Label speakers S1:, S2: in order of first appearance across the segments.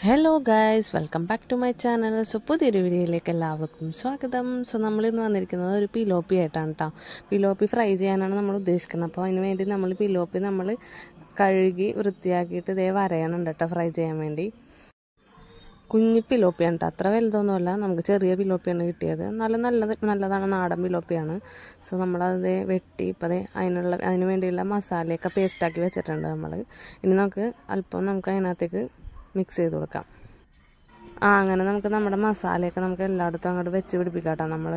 S1: Hello guys, welcome back to my channel. So പുതിയൊരു വീഡിയോയിലേക്ക് എല്ലാവർക്കും സ്വാഗതം. സോ നമ്മളിന്ന് വന്നിരിക്കുന്നത് ഒരു പിലോപ്പി ആയിട്ടാണ് കേട്ടോ. പിലോപ്പി ഫ്രൈ ചെയ്യാനാണ് നമ്മൾ ഉദ്ദേശിക്കുന്നത്. അപ്പോൾ അതിന് വേണ്ടി നമ്മൾ പിലോപ്പി കഴുകി വൃത്തിയാക്കിയിട്ട് ഇതേ വരയണുണ്ട് കേട്ടോ ഫ്രൈ ചെയ്യാൻ വേണ്ടി. കുഞ്ഞി പിലോപ്പിയാണ് കേട്ടോ, അത്ര വലുതൊന്നുമല്ല, നമുക്ക് ചെറിയ പിലോപ്പിയാണ് കിട്ടിയത്. നല്ലതാണ്, നാടൻ പിലോപ്പിയാണ്. സോ നമ്മളത് വെട്ടി ഇപ്പോൾ അതിന് വേണ്ടിയുള്ള മസാലയൊക്കെ പേസ്റ്റാക്കി വെച്ചിട്ടുണ്ട് നമ്മൾ. ഇനി നമുക്ക് അതിനകത്തേക്ക് മിക്സ് ചെയ്ത് കൊടുക്കാം. അങ്ങനെ നമ്മുടെ മസാലയൊക്കെ എല്ലായിടത്തും അങ്ങോട്ട് വെച്ച് പിടിപ്പിക്കാം കേട്ടോ. നമ്മൾ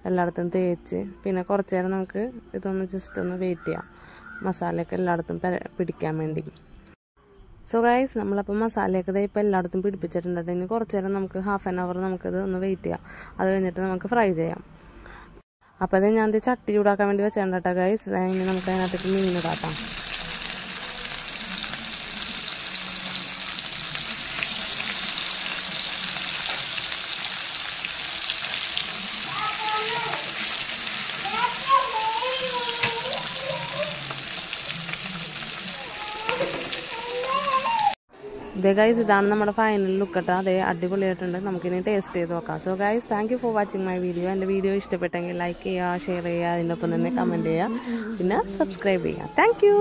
S1: എല്ലായിടത്തും തേച്ച് പിന്നെ കുറച്ച് നേരം നമുക്ക് ഇതൊന്ന് ജസ്റ്റ് ഒന്ന് വെയിറ്റ് ചെയ്യാം, മസാലയൊക്കെ എല്ലായിടത്തും പിടിക്കാൻ വേണ്ടി. സോ ഗൈസ്, നമ്മളപ്പോൾ മസാലയൊക്കെ ഇപ്പോൾ എല്ലായിടത്തും പിടിപ്പിച്ചിട്ടുണ്ട്. ഇനി കുറച്ച് നേരം നമുക്ക് ഹാഫ് ആൻ അവർ നമുക്കിത് ഒന്ന് വെയിറ്റ് ചെയ്യാം. അത് കഴിഞ്ഞിട്ട് നമുക്ക് ഫ്രൈ ചെയ്യാം. അപ്പോൾ അത് ഞാൻ ചട്ടി ചൂടാക്കാൻ വേണ്ടി വെച്ചിട്ടുണ്ട് കേട്ടോ ഗൈസ്. ഇനി നമുക്ക് അതിനകത്തേക്ക് മീനിടാം. ഇതേ ഗൈസ്, ഇതാണ് നമ്മുടെ ഫൈനൽ ലുക്ക് കേട്ടോ. അതേ അടിപൊളിയായിട്ടുണ്ട്. നമുക്കിനി ടേസ്റ്റ് ചെയ്ത് നോക്കാം. So guys, thank you for watching my video. എൻ്റെ വീഡിയോ ഇഷ്ടപ്പെട്ടെങ്കിൽ ലൈക്ക് ചെയ്യുക, ഷെയർ ചെയ്യുക, അതിനൊപ്പം തന്നെ കമൻറ്റ് ചെയ്യുക, പിന്നെ സബ്സ്ക്രൈബ് ചെയ്യുക. Thank you.